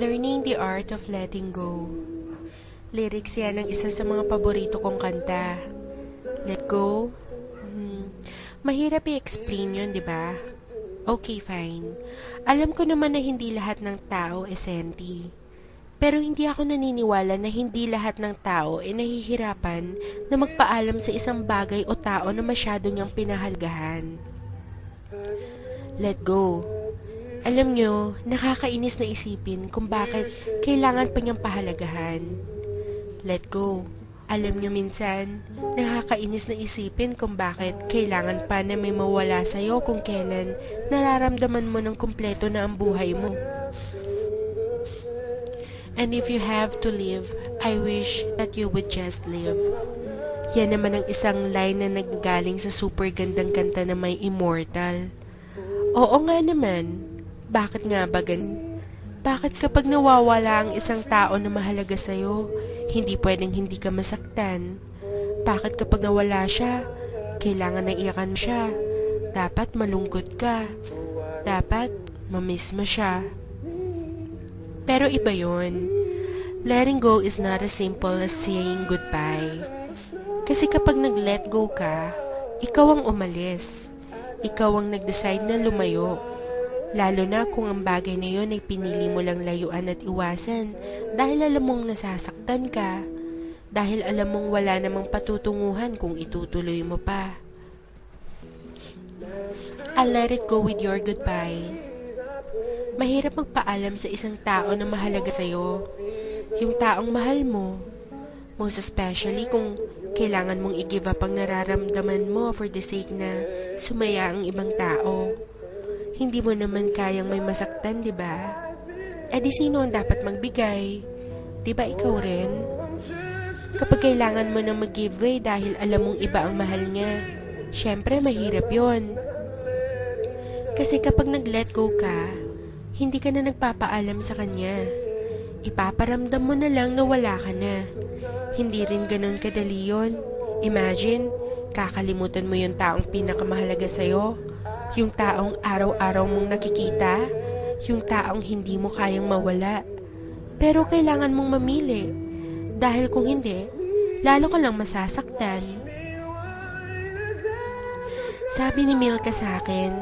Learning the Art of Letting Go. Lyrics yan ng isa sa mga paborito kong kanta. Let go? Mahirap i-explain yun, di ba? Okay, fine. Alam ko naman na hindi lahat ng tao senti. Pero hindi ako naniniwala na hindi lahat ng tao ay nahihirapan na magpaalam sa isang bagay o tao na masyado niyang pinahalagahan. Let go. Alam nyo, nakakainis na isipin kung bakit kailangan pa niyang pahalagahan. Let go. Alam nyo minsan, nakakainis na isipin kung bakit kailangan pa na may mawala sa'yo kung kailan nararamdaman mo ng kumpleto na ang buhay mo. And if you have to live, I wish that you would just live. Yan naman ang isang line na naggaling sa super gandang kanta na may Immortal. Oo nga naman. Bakit nga ba ganun? Bakit kapag nawawala ang isang tao na mahalaga sa'yo, hindi pwedeng hindi ka masaktan? Bakit kapag nawala siya, kailangan na iyakan siya? Dapat malungkot ka. Dapat mamiss mo siya. Pero iba yun. Letting go is not as simple as saying goodbye. Kasi kapag nag-let go ka, ikaw ang umalis. Ikaw ang nag-decide na lumayo. Lalo na kung ang bagay na yun ay pinili mo lang layuan at iwasan dahil alam mong nasasaktan ka, dahil alam mong wala namang patutunguhan kung itutuloy mo pa. I'll let it go with your goodbye. Mahirap magpaalam sa isang tao na mahalaga sa'yo, yung taong mahal mo, most especially kung kailangan mong i-give up ang nararamdaman mo for the sake na sumaya ang ibang tao. Hindi mo naman kayang may masaktan, di ba? E di sino ang dapat magbigay? Di ba ikaw rin? Kapag kailangan mo nang mag-give way dahil alam mong iba ang mahal niya, syempre mahirap yon. Kasi kapag nag-let go ka, hindi ka na nagpapaalam sa kanya. Ipaparamdam mo na lang na wala ka na. Hindi rin ganun kadali yon. Imagine, kakalimutan mo yung taong pinakamahalaga sa'yo. Yung taong araw-araw mong nakikita, yung taong hindi mo kayang mawala. Pero kailangan mong mamili, dahil kung hindi, lalo ka lang masasaktan. Sabi ni Milka sa akin,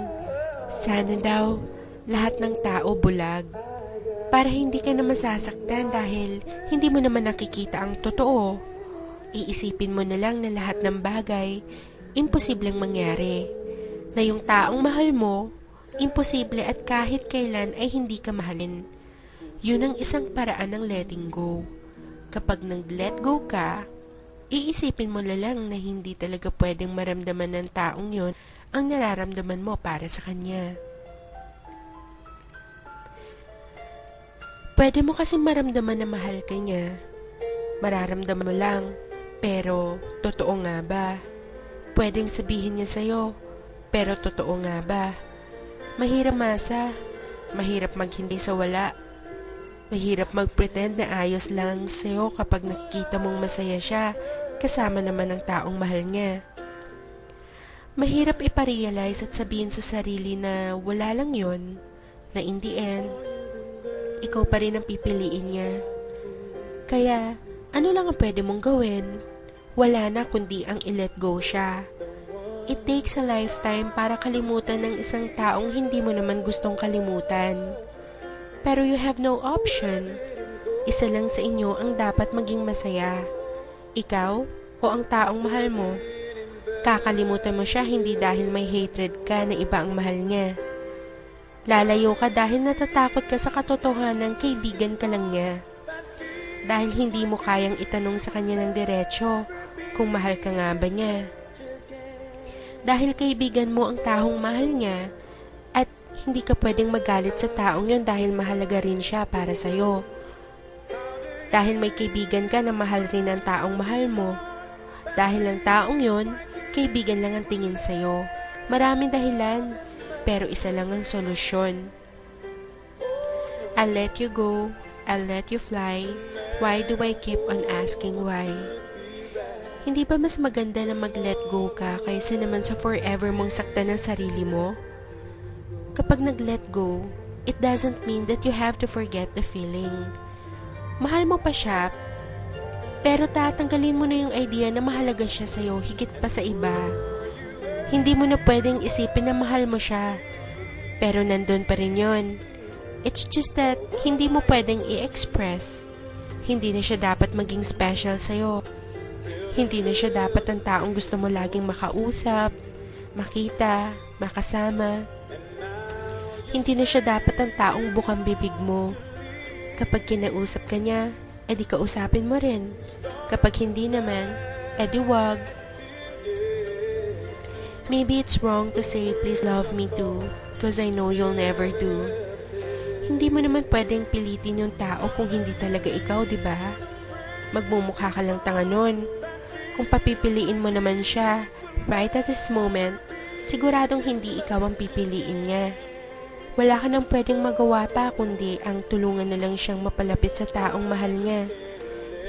sana daw lahat ng tao bulag, para hindi ka na masasaktan dahil hindi mo naman nakikita ang totoo. Iisipin mo na lang na lahat ng bagay, imposibleng mangyari. Na yung taong mahal mo, imposible at kahit kailan ay hindi ka mahalin. Yun ang isang paraan ng letting go. Kapag nag-let go ka, iisipin mo na lang na hindi talaga pwedeng maramdaman ng taong yun ang nararamdaman mo para sa kanya. Pwede mo kasi maramdaman na mahal ka niya. Mararamdaman mo lang, pero totoo nga ba? Pwedeng sabihin niya sa'yo, pero totoo nga ba? Mahirap masa, mahirap maghindi sa wala. Mahirap mag-pretend na ayos lang sa'yo kapag nakikita mong masaya siya kasama naman ng taong mahal niya. Mahirap iparealize at sabihin sa sarili na wala lang yon, na in the end, ikaw pa rin ang pipiliin niya. Kaya, ano lang ang pwede mong gawin? Wala na kundi ang i-let go siya. It takes a lifetime para kalimutan ng isang taong hindi mo naman gustong kalimutan. Pero you have no option. Isa lang sa inyo ang dapat maging masaya. Ikaw o ang taong mahal mo. Kakalimutan mo siya hindi dahil may hatred ka na iba ang mahal niya. Lalayo ka dahil natatakot ka sa katotohanan kaibigan ka lang niya. Dahil hindi mo kayang itanong sa kanya ng diretsyo kung mahal ka nga ba niya. Dahil kaibigan mo ang taong mahal niya at hindi ka pwedeng magalit sa taong yun dahil mahalaga rin siya para sa'yo. Dahil may kaibigan ka na mahal rin ang taong mahal mo. Dahil ang taong yun, kaibigan lang ang tingin sa'yo. Maraming dahilan, pero isa lang ang solusyon. I'll let you go, I'll let you fly. Why do I keep on asking why? Hindi ba mas maganda na mag-let go ka kaysa naman sa forever mong saktan ng sarili mo? Kapag nag-let go, it doesn't mean that you have to forget the feeling. Mahal mo pa siya, pero tatanggalin mo na yung idea na mahalaga siya sa'yo higit pa sa iba. Hindi mo na pwedeng isipin na mahal mo siya, pero nandun pa rin yun. It's just that hindi mo pwedeng i-express. Hindi na siya dapat maging special sa'yo. Hindi na siya dapat ang taong gusto mo laging makausap, makita, makasama. Hindi na siya dapat ang taong bukang bibig mo. Kapag kinausap ka niya, edi kausapin mo rin. Kapag hindi naman, edi wag. Maybe it's wrong to say please love me too, cause I know you'll never do. Hindi mo naman pwedeng pilitin yung tao kung hindi talaga ikaw, di ba? Magmumukha ka lang tanga nun. Kung papipiliin mo naman siya, right at this moment, siguradong hindi ikaw ang pipiliin niya. Wala ka nang pwedeng magawa pa kundi ang tulungan na lang siyang mapalapit sa taong mahal niya.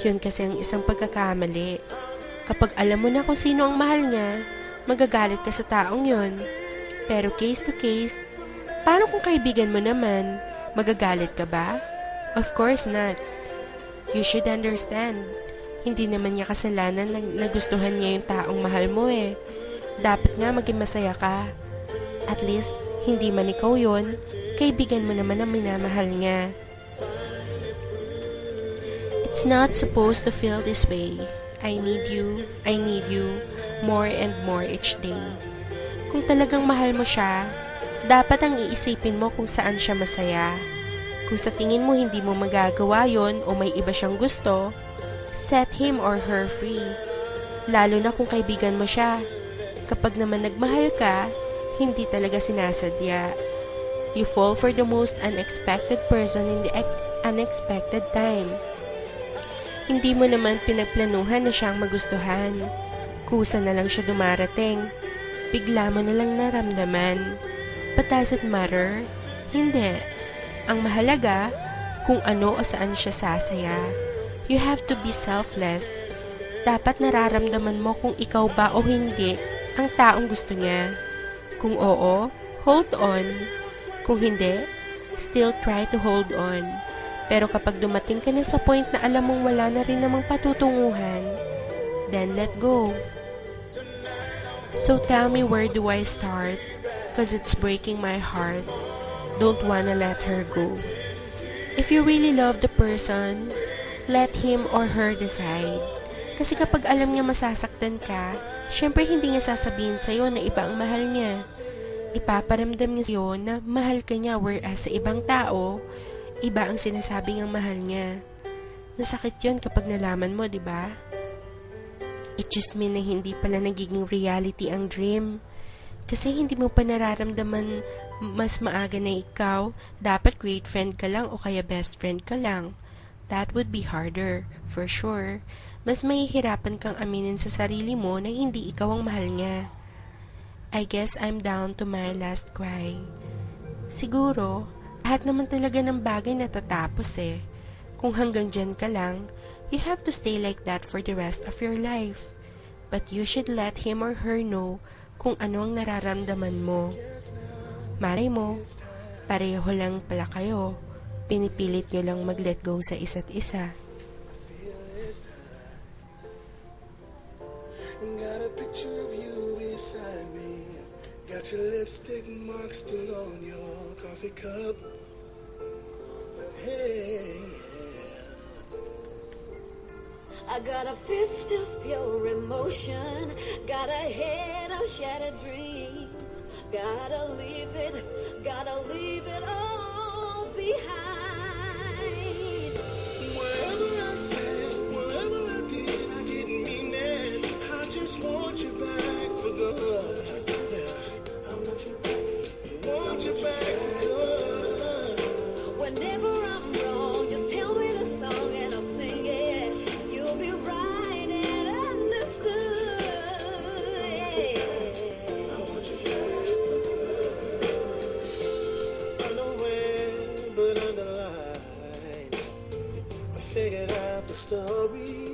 Yun kasi ang isang pagkakamali. Kapag alam mo na kung sino ang mahal niya, magagalit ka sa taong yun. Pero case to case, paano kung kaibigan mo naman? Magagalit ka ba? Of course not. You should understand. Hindi naman niya kasalanan na nagustuhan niya yung taong mahal mo eh. Dapat nga maging masaya ka. At least, hindi man ikaw yun, kaibigan mo naman ang minamahal niya. It's not supposed to feel this way. I need you, more and more each day. Kung talagang mahal mo siya, dapat ang iisipin mo kung saan siya masaya. Kung sa tingin mo hindi mo magagawa yon o may iba siyang gusto, set him or her free. Lalo na kung kaibigan mo siya. Kapag naman nagmahal ka, hindi talaga sinasadya. You fall for the most unexpected person in the unexpected time. Hindi mo naman pinagplanuhan na siyang magustuhan. Kusa na lang siya dumarating. Bigla mo na lang naramdaman. But does it matter? Hindi. Ang mahalaga, kung ano o saan siya sasaya. You have to be selfless. Dapat nararamdaman mo kung ikaw ba o hindi ang taong gusto niya. Kung oo, hold on. Kung hindi, still try to hold on. Pero kapag dumating ka na sa point na alam mong wala na rin namang patutunguhan, then let go. So tell me, where do I start? Cause it's breaking my heart. Don't wanna let her go. If you really love the person, let him or her decide. Kasi kapag alam niya masasaktan ka, syempre hindi niya sasabihin sa'yo na iba ang mahal niya. Ipaparamdam niya sa'yo na mahal ka niya, whereas sa ibang tao, iba ang sinasabing ang mahal niya. Masakit yun kapag nalaman mo, diba? It just mean na hindi pala nagiging reality ang dream. Kasi hindi mo pa nararamdaman mas maaga na ikaw, dapat great friend ka lang o kaya best friend ka lang. That would be harder, for sure. Mas mahihirapan kang aminin sa sarili mo na hindi ikaw ang mahal niya. I guess I'm down to my last cry. Siguro, lahat naman talaga ng bagay natatapos eh. Kung hanggang dyan ka lang, you have to stay like that for the rest of your life. But you should let him or her know kung ano ang nararamdaman mo. Malay mo, pareho lang pala kayo. Pinipilit nyo lang mag-let go sa isa't isa. Got a picture of you beside me. Got your lipstick mark still on your coffee cup. Hey, I got a fist of pure emotion, got a head of shattered dreams. Gotta leave it all behind. whatever I said, whatever I did, I didn't mean it. I just want you back for good. Yeah, I want you back. Want you back for good. Whenever I'm wrong, just tell me the song and I'll sing it. You'll be right and understood. I want you back for good. Unaware but underlined, I figured out the story.